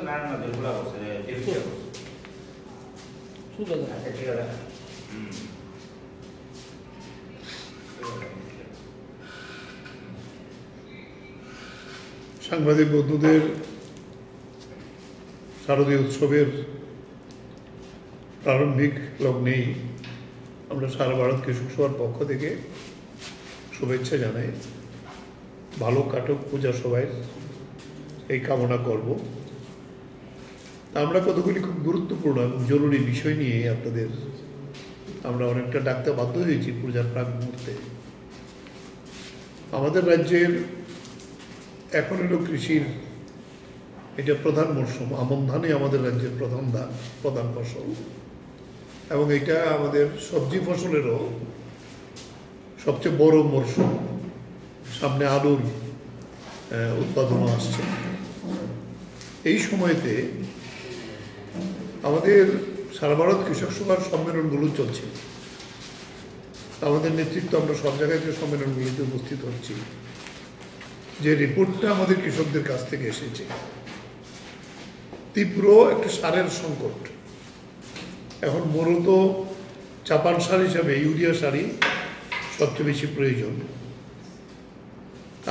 সাংবাদিক বন্ধুদের শারদীয় উৎসবের প্রারম্ভিক লগ্নেই আমরা সারা ভারত কৃষক সভার পক্ষ থেকে শুভেচ্ছা জানাই। ভালো কাটক পূজা সবাই এই কামনা করব। আমরা কতগুলি খুব গুরুত্বপূর্ণ এবং জরুরি বিষয় নিয়ে আপনাদের আমরা অনেকটা ডাকতে বাধ্য হয়েছি পূজার প্রাক মুহূর্তে। আমাদের রাজ্যের এখন হলো কৃষির এটা প্রধান মরশুম। আমন ধানই আমাদের রাজ্যের প্রধান ফসল এবং এটা আমাদের সবজি ফসলেরও সবচেয়ে বড় মরশুম। সামনে আলুর উৎপাদনও আসছে। এই সময়তে আমাদের সারা ভারত কৃষক সভার সম্মেলনগুলো চলছে। আমাদের নেতৃত্ব আমরা সব জায়গায় যে সম্মেলনগুলিতে উপস্থিত হচ্ছি। যে রিপোর্টটা আমাদের কৃষকদের কাছ থেকে এসেছে, তীব্র একটা সারের সংকট। এখন মূলত চাপান সার হিসাবে ইউরিয়া সারই সবচেয়ে বেশি প্রয়োজন।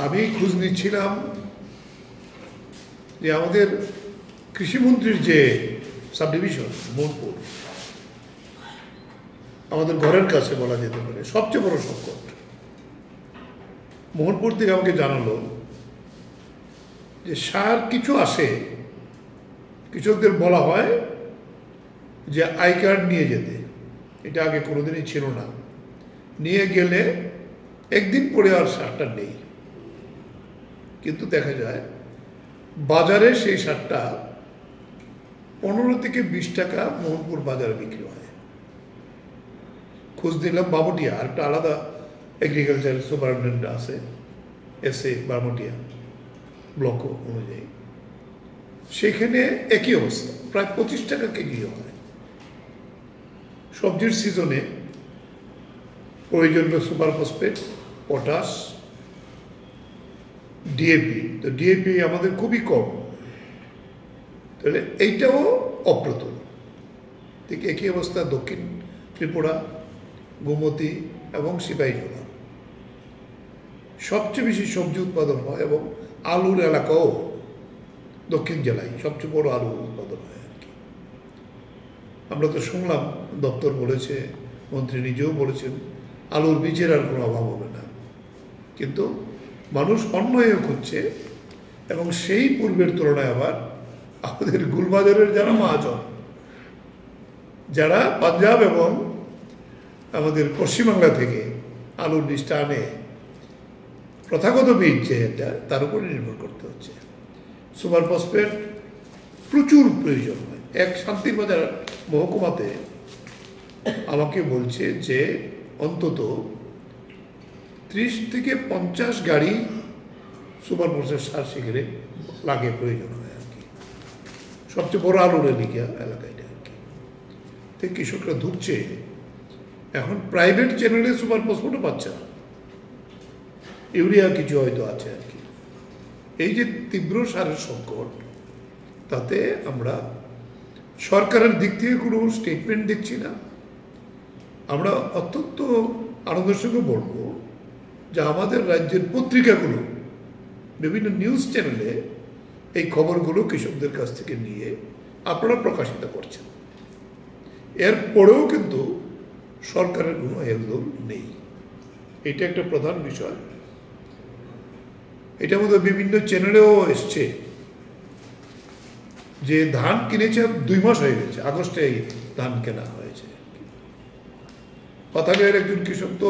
আমি খোঁজ নিচ্ছিলাম যে আমাদের কৃষিমন্ত্রীর যে সাবডিভিশন মোহনপুর, আমাদের ঘরের কাছে বলা যেতে পারে সবচেয়ে বড় সংকট। মোহনপুর থেকে আমাকে জানালো যে সার কিছু আসে, কৃষকদের বলা হয় যে আই কার্ড নিয়ে যেতে। এটা আগে কোনোদিনই ছিল না। নিয়ে গেলে একদিন পরে আর সারটা নেই। কিন্তু দেখা যায় বাজারে সেই সারটা 15 থেকে 20 টাকা মোহনপুর বাজারে বিক্রি হয়। খোঁজ দিলাম বামুটিয়া, আর একটা আলাদা এগ্রিকালচার সুপারিনটেন্ডেন্ট আছে এসে বামুটিয়া ব্লক অনুযায়ী, সেখানে একই অবস্থা, প্রায় 25 টাকা কেজি হয়। সবজির সিজনে প্রয়োজনীয় সুপার ফসফেট, পটাশ, ডিএপি, তো ডিএপি আমাদের খুবই কম। তাহলে এইটাও অপ্রতুল। ঠিক একই অবস্থা দক্ষিণ ত্রিপুরা, গোমতী এবং সিপাহীজলা সবচেয়ে বেশি সবজি উৎপাদন হয় এবং আলুর এলাকাও দক্ষিণ জেলায় সবচেয়ে বড় আলু উৎপাদন হয় আর কি। আমরা তো শুনলাম দপ্তর বলেছে, মন্ত্রী নিজেও বলেছেন আলুর বীজের আর কোনো অভাব হবে না। কিন্তু মানুষ অন্যও খুঁজছে এবং সেই পূর্বের তুলনায় আবার আমাদের গুলবাজারের যারা মহাজন, যারা পাঞ্জাব এবং আমাদের পশ্চিমবাংলা থেকে আলুর বীজটা আনে, প্রথাগত বীজ যেটা তার উপরে নির্ভর করতে হচ্ছে। সুপার ফসফেট প্রচুর প্রয়োজন হয়। এক শান্তিবাজার মহকুমাতে আমাকে বলছে যে অন্তত 30 থেকে 50 গাড়ি সুপার ফসফেট সার সেখানে লাগে, প্রয়োজন হয় আর কি। সবচেয়ে বড় আলুর এলাকাটা আর কি। তো কৃষকরা ধুকছে। এখন প্রাইভেট চ্যানেলে সুপার ফসফেটও পাচ্ছে না, ইউরিয়া কিছু হয়তো আছে আর কি। এই যে তীব্র সারের সংকট, তাতে আমরা সরকারের দিক থেকে কোনো স্টেটমেন্ট দেখছি না। আমরা অত্যন্ত আনন্দের সঙ্গে বলব যে আমাদের রাজ্যের পত্রিকাগুলো, বিভিন্ন নিউজ চ্যানেলে এই খবরগুলো কৃষকদের কাছ থেকে নিয়ে আপনারা প্রকাশিত করছেন। এরপরেও কিন্তু সরকারের কোনো হেলদোল নেই। এটা একটা প্রধান বিষয়। এটার মধ্যে বিভিন্ন চ্যানেলেও এসছে যে ধান কিনেছে 2 মাস হয়ে গেছে, আগস্টে এই ধান কেনা হয়েছে। পাতালিয়ার একজন কৃষক তো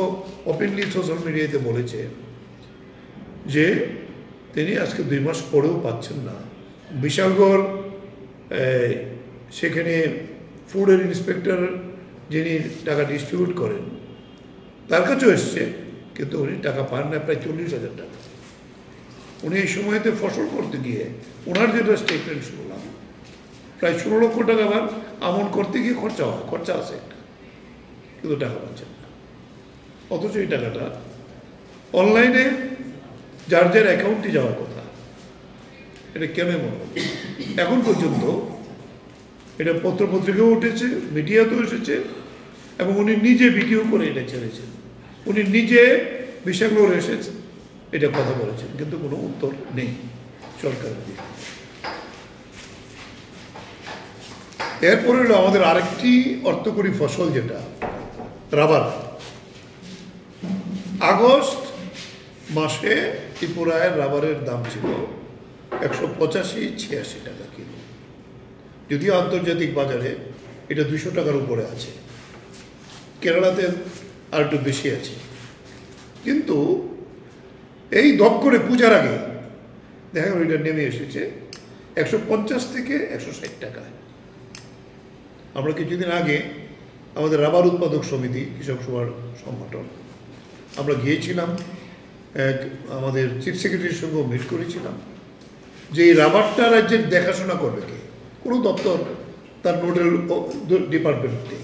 ওপেনলি সোশ্যাল মিডিয়াতে বলেছে যে তিনি আজকে 2 মাস পরেও পাচ্ছেন না। বিশালগড় সেখানে ফুডের ইন্সপেক্টর যিনি টাকা ডিস্ট্রিবিউট করেন, তার কাছেও এসছে, কিন্তু উনি টাকা পান না, প্রায় 40,000 টাকা। উনি এই সময়তে ফসল করতে গিয়ে ওনার যেটা স্টেটমেন্ট শুনলাম, প্রায় 16 লক্ষ টাকা আবার আমন করতে গিয়ে খরচা আছে একটা, কিন্তু টাকা পাচ্ছেন না। অথচ এই টাকাটা অনলাইনে যার যার অ্যাকাউন্টে যাওয়ার কথা, এটা কেন এমন হলো? এখন পর্যন্ত এটা পত্রপত্রিকাও উঠেছে, মিডিয়াতেও এসেছে, এবং উনি নিজে ভিডিও করে এটা ছেড়েছেন। উনি নিজে বিষয়গুলো এসেছে, এটা কথা বলেছেন, কিন্তু কোনো উত্তর নেই সরকারের দিকে। এরপরে হলো আমাদের আরেকটি অর্থকরী ফসল, যেটা রাবার। আগস্ট মাসে ত্রিপুরায় রাবারের দাম ছিল 185-86 টাকা কিলো, যদিও আন্তর্জাতিক বাজারে এটা 200 টাকার উপরে আছে, কেরালাতে আর একটু বেশি আছে। কিন্তু এই দপ করে পূজার আগে দেখা গেল এটা নেমে এসেছে 150 থেকে 160 টাকায়। আমরা কিছুদিন আগে আমাদের রাবার উৎপাদক সমিতি, কৃষক সভার সংগঠন, আমরা গিয়েছিলাম, আমাদের চিফ সেক্রেটারির সঙ্গেও মিট করেছিলাম যে এই রাবারটা রাজ্যের দেখাশোনা করবে কে? কোনো দপ্তর তার নোডাল ডিপার্টমেন্ট নেই।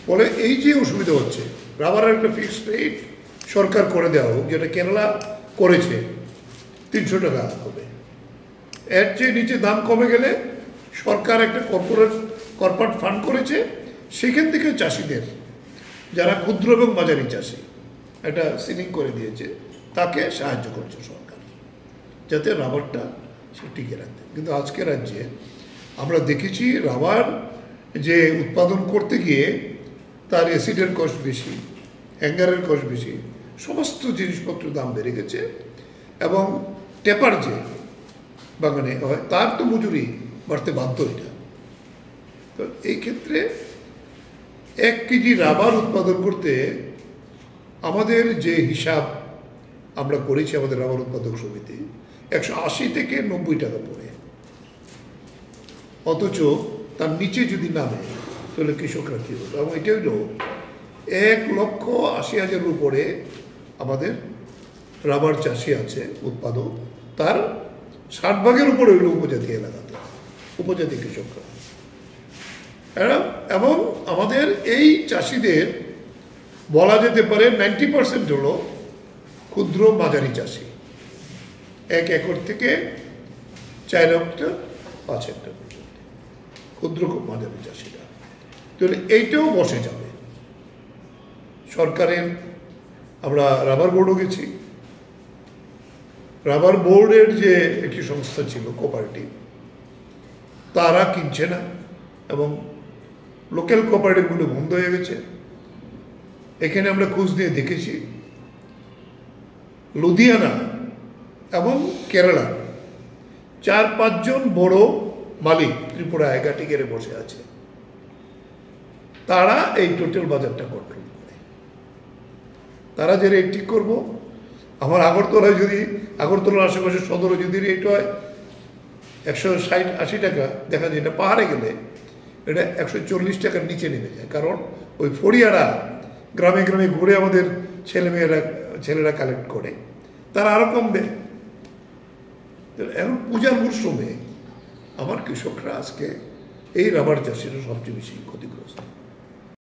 ফলে এই যে অসুবিধা হচ্ছে, রাবারের একটা ফিক্সড রেট সরকার করে দেওয়া হোক, যেটা কেরালা করেছে 300 টাকা হবে। এর চেয়ে নিচে দাম কমে গেলে সরকার একটা কর্পোরেট ফান্ড করেছে, সেখান থেকে চাষিদের, যারা ক্ষুদ্র এবং মাঝারি চাষি, একটা সিলিং করে দিয়েছে, তাকে সাহায্য করছে সরকার, যাতে রাবারটা সে টিকে রাখতে। কিন্তু আজকে রাজ্যে আমরা দেখেছি রাবার যে উৎপাদন করতে গিয়ে তার অ্যাসিডের কস্ট বেশি, হ্যাঙ্গারের কস্ট বেশি, সমস্ত জিনিসপত্রের দাম বেড়ে গেছে, এবং টেপার যে বাগানে হয় তার তো মজুরি বাড়তে বাধ্য। এটা তো এই ক্ষেত্রে 1 কেজি রাবার উৎপাদন করতে আমাদের যে হিসাব আমরা করেছি, আমাদের রাবার উৎপাদক সমিতি, 180 থেকে 90 টাকা পড়ে। অথচ তার নিচে যদি নামে তাহলে কৃষকরা কী হতো? এবং এটা হইল 1,80,000 উপরে আমাদের রাবার চাষি আছে উৎপাদক, তার 60 ভাগের উপরে হইল উপজাতি এলাকাতে, উপজাতি কৃষকরা। এবং আমাদের এই চাষিদের বলা যেতে পারে 90% হলো ক্ষুদ্র মাঝারি চাষি, 1 একর থেকে 4 হেক্টর 5 হেক্টর পর্যন্ত ক্ষুদ্র মাঝারি চাষিরা। তাহলে এইটাও বসে যাবে সরকারের। আমরা রাবার বোর্ডও গেছি, রাবার বোর্ডের যে একটি সংস্থা ছিল কোঅপারেটিভ, তারা কিনছে না, এবং লোকাল কোঅপারেটিভগুলো বন্ধ হয়ে গেছে। এখানে আমরা খোঁজ দিয়ে দেখেছি লুধিয়ানা এবং কেরালা 4-5 জন বড় মালিক ত্রিপুরায় গাটি গেড়ে বসে আছে, তারা এই টোটাল বাজারটা কন্ট্রোল করে। তারা যে রেট ঠিক করবো, আমার আগরতলায় যদি, আগরতলার আশেপাশে সদরে যদি রেট হয় 160-80 টাকা, দেখা যায় এটা পাহাড়ে গেলে এটা 140 টাকার নিচে নেমে যায়। কারণ ওই ফড়িয়ারা গ্রামে গ্রামে ঘুরে আমাদের ছেলেরা কালেক্ট করে, তারা আরও কম দেয়। এখন পূজার মরশুমে আমার কৃষকরা আজকে এই রাবার চাষিরা সবচেয়ে বেশি ক্ষতিগ্রস্ত।